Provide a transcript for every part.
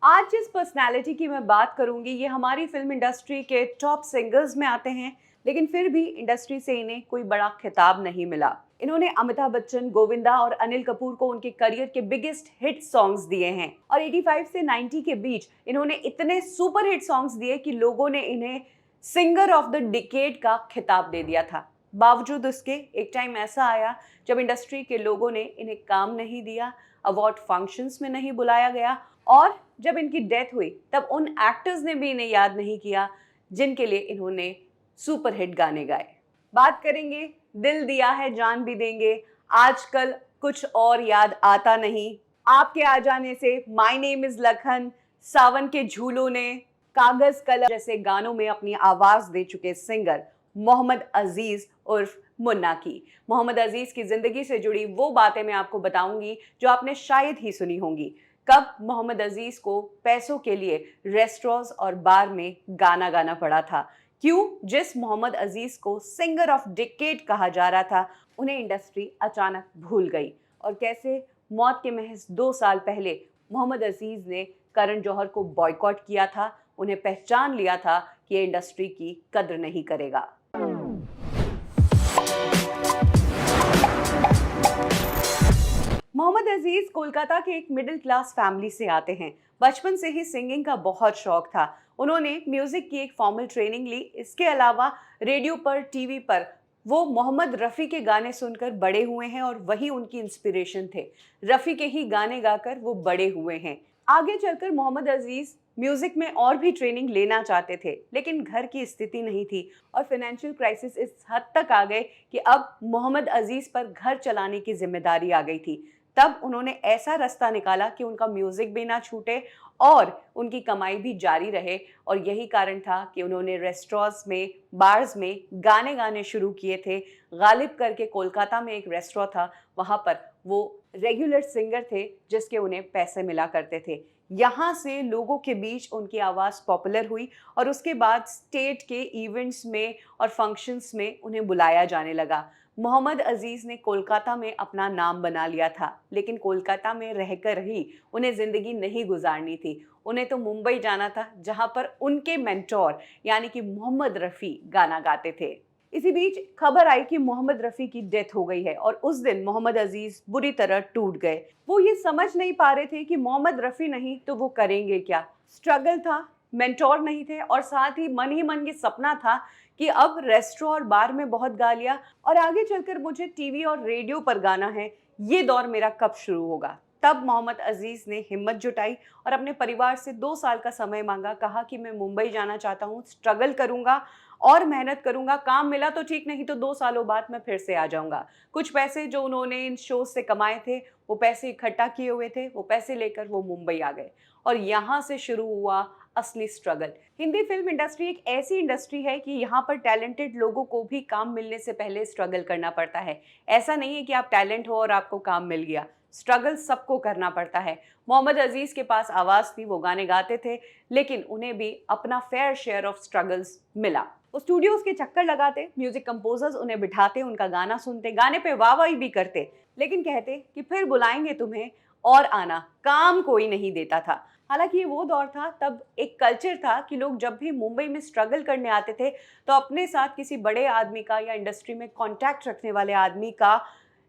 आज जिस पर्सनालिटी की मैं बात करूंगी ये हमारी फिल्म इंडस्ट्री के टॉप सिंगर्स में आते हैं, लेकिन फिर भी इंडस्ट्री से इन्हें कोई बड़ा खिताब नहीं मिला। इन्होंने अमिताभ बच्चन, गोविंदा और अनिल कपूर को उनके करियर के बिगेस्ट हिट सॉन्ग्स दिए हैं और 85 से 90 के बीच इन्होंने इतने सुपर हिट सॉन्ग्स दिए कि लोगों ने इन्हें सिंगर ऑफ द डिकेड का खिताब दे दिया था। बावजूद उसके एक टाइम ऐसा आया जब इंडस्ट्री के लोगों ने इन्हें काम नहीं दिया, अवार्ड फंक्शंस में नहीं बुलाया गया और जब इनकी डेथ हुई तब उन एक्टर्स ने भी इन्हें याद नहीं किया जिनके लिए इन्होंने सुपर हिट गाने गाए। बात करेंगे दिल दिया है जान भी देंगे, आजकल कुछ और याद आता नहीं, आपके आ जाने से, माय नेम इज लखन, सावन के झूलों ने, कागज कलम जैसे गानों में अपनी आवाज दे चुके सिंगर मोहम्मद अजीज उर्फ मुन्ना की। मोहम्मद अजीज की जिंदगी से जुड़ी वो बातें मैं आपको बताऊंगी जो आपने शायद ही सुनी होंगी। कब मोहम्मद अजीज को पैसों के लिए रेस्टोरेंट्स और बार में गाना गाना पड़ा था, क्यों जिस मोहम्मद अजीज को सिंगर ऑफ डिकेड कहा जा रहा था उन्हें इंडस्ट्री अचानक भूल गई, और कैसे मौत के महज 2 साल पहले मोहम्मद अजीज ने करण जौहर को बॉयकॉट किया था, उन्हें पहचान लिया था कि ये इंडस्ट्री की कद्र नहीं करेगा। मोहम्मद अजीज कोलकाता के एक मिडिल क्लास फैमिली से आते हैं। बचपन से ही सिंगिंग का बहुत शौक था। उन्होंने म्यूजिक की एक फॉर्मल ट्रेनिंग ली। इसके अलावा रेडियो पर, टीवी पर वो मोहम्मद रफ़ी के गाने सुनकर बड़े हुए हैं और वही उनकी इंस्पिरेशन थे। रफ़ी के ही गाने गाकर वो बड़े हुए हैं। आगे चलकर मोहम्मद अजीज म्यूजिक में और भी ट्रेनिंग लेना चाहते थे, लेकिन घर की स्थिति नहीं थी और फाइनेंशियल क्राइसिस इस हद तक आ गए कि अब मोहम्मद अजीज पर घर चलाने की जिम्मेदारी आ गई थी। तब उन्होंने ऐसा रास्ता निकाला कि उनका म्यूजिक भी ना छूटे और उनकी कमाई भी जारी रहे, और यही कारण था कि उन्होंने रेस्टोरेंट्स में, बार्स में गाने गाने शुरू किए थे। गालिब करके कोलकाता में एक रेस्टोरेंट था, वहाँ पर वो रेगुलर सिंगर थे जिसके उन्हें पैसे मिला करते थे। यहाँ से लोगों के बीच उनकी आवाज़ पॉपुलर हुई और उसके बाद स्टेट के इवेंट्स में और फंक्शंस में उन्हें बुलाया जाने लगा। मोहम्मद अजीज ने कोलकाता में अपना नाम बना लिया था, लेकिन कोलकाता में रहकर ही उन्हें ज़िंदगी नहीं गुजारनी थी। उन्हें तो मुंबई जाना था, जहां पर उनके मेंटोर यानी कि मोहम्मद रफ़ी गाना गाते थे। इसी बीच खबर आई कि मोहम्मद रफ़ी की डेथ हो गई है और उस दिन मोहम्मद अजीज बुरी तरह टूट गए। वो ये समझ नहीं पा रहे थे कि मोहम्मद रफ़ी नहीं तो वो करेंगे क्या। स्ट्रगल था, मेंटोर नहीं थे और साथ ही मन ये सपना था कि अब रेस्टोरेंट और बार में बहुत गा लिया और आगे चलकर मुझे टीवी और रेडियो पर गाना है, ये दौर मेरा कब शुरू होगा। तब मोहम्मद अजीज ने हिम्मत जुटाई और अपने परिवार से 2 साल का समय मांगा। कहा कि मैं मुंबई जाना चाहता हूँ, स्ट्रगल करूंगा और मेहनत करूंगा, काम मिला तो ठीक, नहीं तो 2 सालों बाद मैं फिर से आ जाऊंगा। कुछ पैसे जो उन्होंने इन शोज से कमाए थे, वो पैसे इकट्ठा किए हुए थे, वो पैसे लेकर वो मुंबई आ गए और यहाँ से शुरू हुआ असली स्ट्रगल। हिंदी फिल्म इंडस्ट्री एक ऐसी इंडस्ट्री है कि यहाँ पर टैलेंटेड लोगों को भी काम मिलने से पहले स्ट्रगल करना पड़ता है। ऐसा नहीं है कि आप टैलेंट हो और आपको काम मिल गया, स्ट्रगल सबको करना पड़ता है। मोहम्मद अजीज के पास आवाज़ थी, वो गाने गाते थे, लेकिन उन्हें भी अपना फेयर शेयर ऑफ स्ट्रगल्स मिला। वो स्टूडियोज के चक्कर लगाते, म्यूजिक कंपोजर्स उन्हें बिठाते, उनका गाना सुनते, गाने पे वाहवाही भी करते, लेकिन कहते कि फिर बुलाएंगे तुम्हें और आना, काम कोई नहीं देता था। हालांकि ये वो दौर था, तब एक कल्चर था कि लोग जब भी मुंबई में स्ट्रगल करने आते थे तो अपने साथ किसी बड़े आदमी का या इंडस्ट्री में कॉन्टैक्ट रखने वाले आदमी का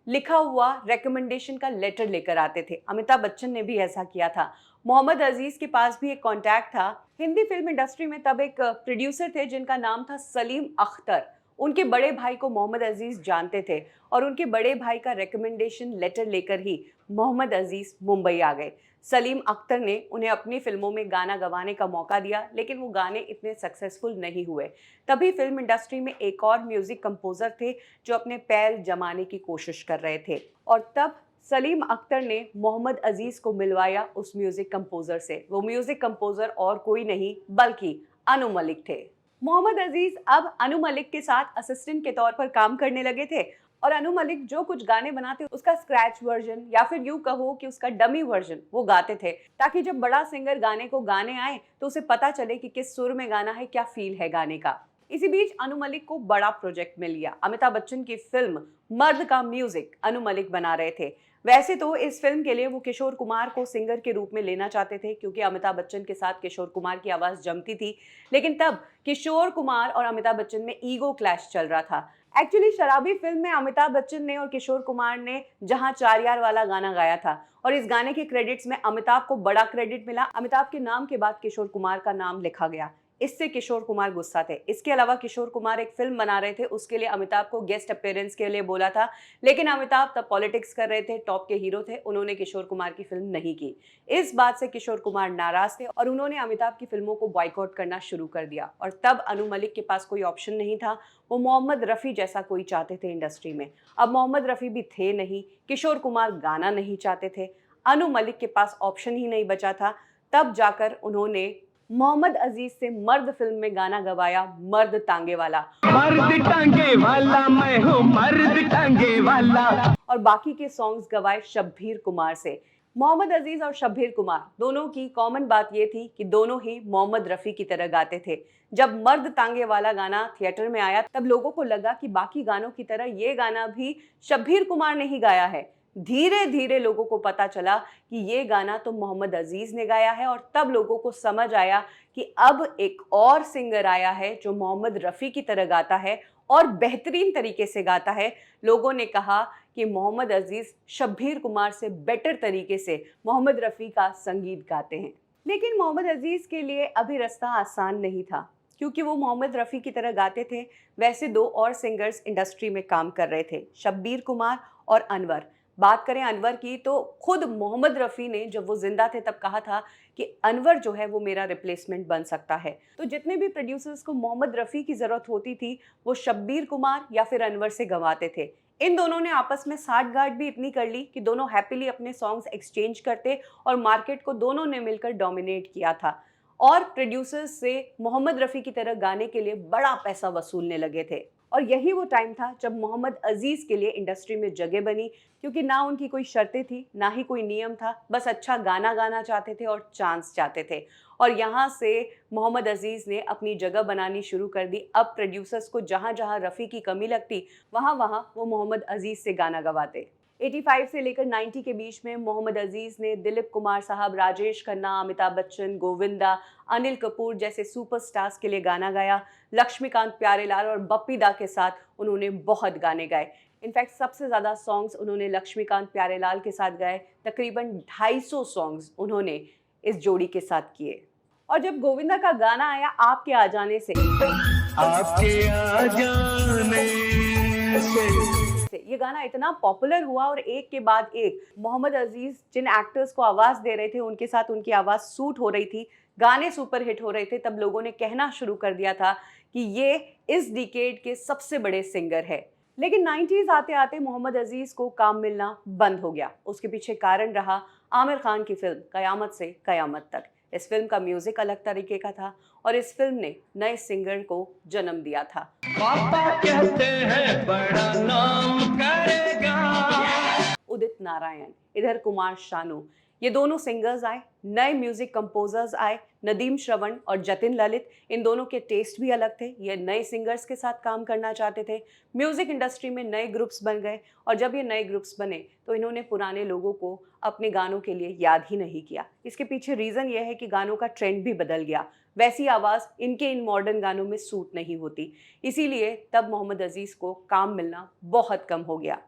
लिखा हुआ रिकमेंडेशन का लेटर लेकर आते थे। अमिताभ बच्चन ने भी ऐसा किया था। मोहम्मद अजीज के पास भी एक कॉन्टैक्ट था। हिंदी फिल्म इंडस्ट्री में तब एक प्रोड्यूसर थे जिनका नाम था सलीम अख्तर। उनके बड़े भाई को मोहम्मद अजीज जानते थे और उनके बड़े भाई का रिकमेंडेशन लेटर लेकर ही मोहम्मद अजीज मुंबई आ गए। सलीम अख्तर ने उन्हें अपनी फिल्मों में गाना गवाने का मौका दिया, लेकिन वो गाने इतने सक्सेसफुल नहीं हुए। तभी फिल्म इंडस्ट्री में एक और म्यूजिक कंपोजर थे जो अपने पैर जमाने की कोशिश कर रहे थे, और तब सलीम अख्तर ने मोहम्मद अजीज को मिलवाया उस म्यूजिक कंपोजर से। वो म्यूजिक कंपोजर और कोई नहीं बल्कि अनु मलिक थे। मोहम्मद अजीज अब अनु मलिक के साथ असिस्टेंट के तौर पर काम करने लगे थे और अनु मलिक जो कुछ गाने बनाते उसका स्क्रैच वर्जन या फिर यूं कहो कि उसका डमी वर्जन वो गाते थे, ताकि जब बड़ा सिंगर गाने को गाने आए तो उसे पता चले कि किस सुर में गाना है, क्या फील है गाने का। इसी बीच अनु मलिक को बड़ा प्रोजेक्ट मिल गया। अमिताभ बच्चन की फिल्म मर्द का म्यूजिक अनु मलिक बना रहे थे। वैसे तो इस फिल्म के लिए वो किशोर कुमार को सिंगर के रूप में लेना चाहते थे, क्योंकि अमिताभ बच्चन के साथ किशोर कुमार की आवाज़ जमती थी। लेकिन तब किशोर कुमार और अमिताभ बच्चन में ईगो क्लैश चल रहा था। एक्चुअली शराबी फिल्म में अमिताभ बच्चन ने और किशोर कुमार ने जहां चार यार वाला गाना गाया था, और इस गाने के क्रेडिट्स में अमिताभ को बड़ा क्रेडिट मिला। अमिताभ के नाम के बाद किशोर कुमार का नाम लिखा गया। इससे किशोर कुमार गुस्सा थे। इसके अलावा किशोर कुमार एक फिल्म बना रहे थे, उसके लिए अमिताभ को गेस्ट अपीयरेंस के लिए बोला था, लेकिन अमिताभ तब पॉलिटिक्स कर रहे थे, टॉप के हीरो थे, उन्होंने किशोर कुमार की फिल्म नहीं की। इस बात से किशोर कुमार नाराज थे और उन्होंने अमिताभ की फिल्मों को बॉयकॉट करना शुरू कर दिया। और तब अनु मलिक के पास कोई ऑप्शन नहीं था, वो मोहम्मद रफ़ी जैसा कोई चाहते थे इंडस्ट्री में। अब मोहम्मद रफ़ी भी थे नहीं, किशोर कुमार गाना नहीं चाहते थे, अनु मलिक के पास ऑप्शन ही नहीं बचा था। तब जाकर उन्होंने मोहम्मद अजीज से मर्द फिल्म में गाना गवाया, मर्द टांगे वाला। मर्द टांगे वाला मैं हूँ, मर्द टांगे वाला। और बाकी के सॉन्ग्स गवाए शब्बीर कुमार से। मोहम्मद अजीज और शब्बीर कुमार दोनों की कॉमन बात ये थी कि दोनों ही मोहम्मद रफ़ी की तरह गाते थे। जब मर्द टांगे वाला गाना थिएटर में आया, तब लोगों को लगा कि बाकी गानों की तरह ये गाना भी शब्बीर कुमार ने ही गाया है। धीरे धीरे लोगों को पता चला कि ये गाना तो मोहम्मद अजीज ने गाया है, और तब लोगों को समझ आया कि अब एक और सिंगर आया है जो मोहम्मद रफ़ी की तरह गाता है और बेहतरीन तरीके से गाता है। लोगों ने कहा कि मोहम्मद अजीज शब्बीर कुमार से बेटर तरीके से मोहम्मद रफ़ी का संगीत गाते हैं। लेकिन मोहम्मद अजीज के लिए अभी रास्ता आसान नहीं था, क्योंकि वो मोहम्मद रफ़ी की तरह गाते थे। वैसे दो और सिंगर्स इंडस्ट्री में काम कर रहे थे, शब्बीर कुमार और अनवर। बात करें अनवर की, तो खुद मोहम्मद रफ़ी ने जब वो जिंदा थे तब कहा था कि अनवर जो है वो मेरा रिप्लेसमेंट बन सकता है। तो जितने भी प्रोड्यूसर्स को मोहम्मद रफ़ी की ज़रूरत होती थी, वो शब्बीर कुमार या फिर अनवर से गंवाते थे। इन दोनों ने आपस में साठगांठ भी इतनी कर ली कि दोनों हैप्पीली अपने सॉन्ग्स एक्सचेंज करते और मार्केट को दोनों ने मिलकर डोमिनेट किया था। और प्रोड्यूसर्स से मोहम्मद रफ़ी की तरह गाने के लिए बड़ा पैसा वसूलने लगे थे। और यही वो टाइम था जब मोहम्मद अजीज के लिए इंडस्ट्री में जगह बनी, क्योंकि ना उनकी कोई शर्तें थी, ना ही कोई नियम था, बस अच्छा गाना गाना चाहते थे और चांस चाहते थे। और यहाँ से मोहम्मद अजीज ने अपनी जगह बनानी शुरू कर दी। अब प्रोड्यूसर्स को जहाँ जहाँ रफ़ी की कमी लगती, वहाँ वहाँ वो मोहम्मद अजीज से गाना गवाते। 85 से लेकर 90 के बीच में मोहम्मद अजीज ने दिलीप कुमार साहब, राजेश खन्ना, अमिताभ बच्चन, गोविंदा, अनिल कपूर जैसे सुपरस्टार्स के लिए गाना गाया। लक्ष्मीकांत प्यारेलाल और बप्पी दा के साथ उन्होंने बहुत गाने गाए। इनफैक्ट सबसे ज़्यादा सॉन्ग्स उन्होंने लक्ष्मीकांत प्यारेलाल के साथ गाए। तकरीबन 250 सॉन्ग्स उन्होंने इस जोड़ी के साथ किए। और जब गोविंदा का गाना आया आपके आ जाने से, ये गाना इतना पॉपुलर हुआ और एक के बाद एक मोहम्मद अजीज जिन एक्टर्स को आवाज़ दे रहे थे उनके साथ उनकी आवाज़ सूट हो रही थी, गाने सुपर हिट हो रहे थे। तब लोगों ने कहना शुरू कर दिया था कि ये इस डिकेड के सबसे बड़े सिंगर है। लेकिन 90s आते आते मोहम्मद अजीज को काम मिलना बंद हो गया। उसके पीछे कारण रहा आमिर खान की फिल्म कयामत से कयामत तक। इस फिल्म का म्यूजिक अलग तरीके का था और इस फिल्म ने नए सिंगर को जन्म दिया था। पापा कहते हैं बड़ा नाम करेगा। उदित नारायण, इधर कुमार शानू, ये दोनों सिंगर्स आए। नए म्यूजिक कंपोजर्स आए, नदीम श्रवण और जतिन ललित। इन दोनों के टेस्ट भी अलग थे, ये नए सिंगर्स के साथ काम करना चाहते थे। म्यूजिक इंडस्ट्री में नए ग्रुप्स बन गए और जब ये नए ग्रुप्स बने तो इन्होंने पुराने लोगों को अपने गानों के लिए याद ही नहीं किया। इसके पीछे रीज़न ये है कि गानों का ट्रेंड भी बदल गया। वैसी आवाज़ इनके इन मॉडर्न गानों में सूट नहीं होती, इसीलिए तब मोहम्मद अजीज़ को काम मिलना बहुत कम हो गया।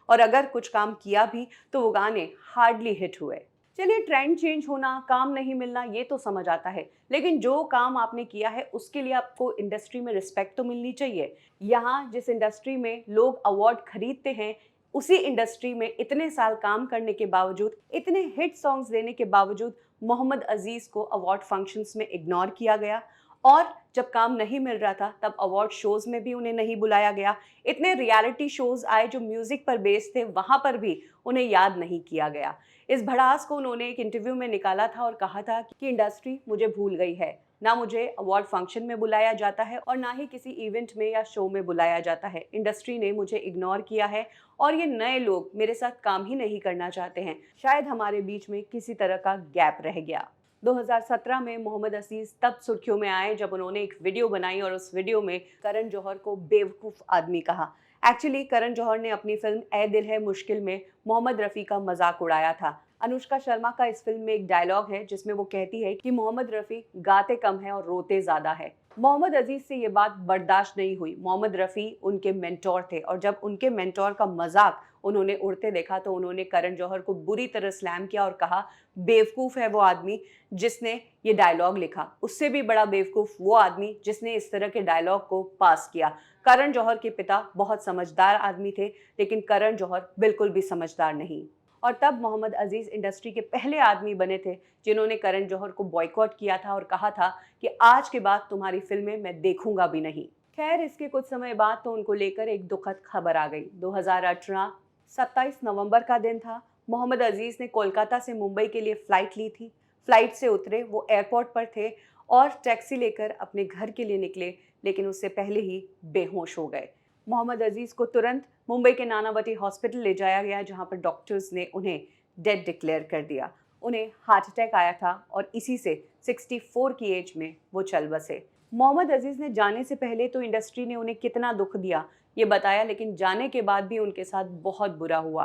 और अगर कुछ काम किया भी तो वो गाने हार्डली हिट हुए। चलिए, ट्रेंड चेंज होना, काम नहीं मिलना, ये तो समझ आता है, लेकिन जो काम आपने किया है उसके लिए आपको इंडस्ट्री में रिस्पेक्ट तो मिलनी चाहिए। यहाँ जिस इंडस्ट्री में लोग अवार्ड खरीदते हैं, उसी इंडस्ट्री में इतने साल काम करने के बावजूद, इतने हिट सॉन्ग्स देने के बावजूद मोहम्मद अजीज़ को अवार्ड फंक्शंस में इग्नोर किया गया। और जब काम नहीं मिल रहा था तब अवार्ड शोज़ में भी उन्हें नहीं बुलाया गया। इतने रियलिटी शोज़ आए जो म्यूज़िक पर बेस्ड थे, वहाँ पर भी उन्हें याद नहीं किया गया। इस भड़ास को उन्होंने एक इंटरव्यू में निकाला था और कहा था कि इंडस्ट्री मुझे भूल गई है, ना मुझे अवार्ड फंक्शन में बुलाया जाता है और ना ही किसी इवेंट में या शो में बुलाया जाता है। इंडस्ट्री ने मुझे इग्नोर किया है और ये नए लोग मेरे साथ काम ही नहीं करना चाहते हैं। शायद हमारे बीच में किसी तरह का गैप रह गया। 2017 में मोहम्मद अजीज तब सुर्खियों में आए जब उन्होंने एक वीडियो बनाई और उस वीडियो में करण जौहर को बेवकूफ़ आदमी कहा। एक्चुअली करण जौहर ने अपनी फिल्म ए दिल है मुश्किल में मोहम्मद रफ़ी का मजाक उड़ाया था। अनुष्का शर्मा का इस फिल्म में एक डायलॉग है जिसमें वो कहती है कि मोहम्मद रफ़ी गाते कम है और रोते ज़्यादा है। मोहम्मद अजीज से ये बात बर्दाश्त नहीं हुई। मोहम्मद रफ़ी उनके मेंटोर थे और जब उनके मेंटोर का मजाक उन्होंने उड़ते देखा तो उन्होंने करण जौहर को बुरी तरह स्लैम किया और कहा, बेवकूफ़ है वो आदमी जिसने ये डायलॉग लिखा, उससे भी बड़ा बेवकूफ़ वो आदमी जिसने इस तरह के डायलॉग को पास किया। करण जौहर के पिता बहुत समझदार आदमी थे, लेकिन करण जौहर बिल्कुल भी समझदार नहीं। और तब मोहम्मद अजीज इंडस्ट्री के पहले आदमी बने थे जिन्होंने करण जौहर को बॉयकॉट किया था और कहा था कि आज के बाद तुम्हारी फिल्में मैं देखूंगा भी नहीं। खैर, इसके कुछ समय बाद तो उनको लेकर एक दुखद खबर आ गई। 2018 27 नवंबर का दिन था। मोहम्मद अजीज ने कोलकाता से मुंबई के लिए फ़्लाइट ली थी। फ़्लाइट से उतरे, वो एयरपोर्ट पर थे और टैक्सी लेकर अपने घर के लिए निकले, लेकिन उससे पहले ही बेहोश हो गए। मोहम्मद अजीज को तुरंत मुंबई के नानावती हॉस्पिटल ले जाया गया, जहां पर डॉक्टर्स ने उन्हें डेड डिक्लेयर कर दिया। उन्हें हार्ट अटैक आया था और इसी से 64 की एज में वो चल बसे। मोहम्मद अजीज ने जाने से पहले तो इंडस्ट्री ने उन्हें कितना दुख दिया ये बताया, लेकिन जाने के बाद भी उनके साथ बहुत बुरा हुआ।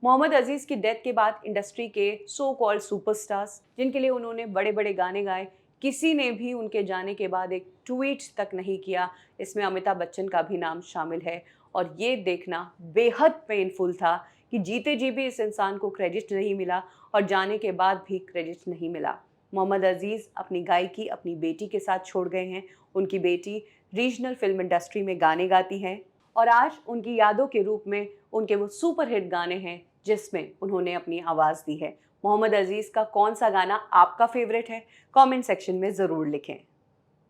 मोहम्मद अजीज की डेथ के बाद इंडस्ट्री के सो कॉल्ड सुपरस्टार्स, जिनके लिए उन्होंने बड़े बड़े गाने गाए, किसी ने भी उनके जाने के बाद एक ट्वीट तक नहीं किया। इसमें अमिताभ बच्चन का भी नाम शामिल है और ये देखना बेहद पेनफुल था कि जीते जी भी इस इंसान को क्रेडिट नहीं मिला और जाने के बाद भी क्रेडिट नहीं मिला। मोहम्मद अजीज़ अपनी गायकी अपनी बेटी के साथ छोड़ गए हैं। उनकी बेटी रीजनल फिल्म इंडस्ट्री में गाने गाती हैं और आज उनकी यादों के रूप में उनके वो सुपरहिट गाने हैं जिसमें उन्होंने अपनी आवाज़ दी है। मोहम्मद अजीज़ का कौन सा गाना आपका फेवरेट है? कमेंट सेक्शन में ज़रूर लिखें।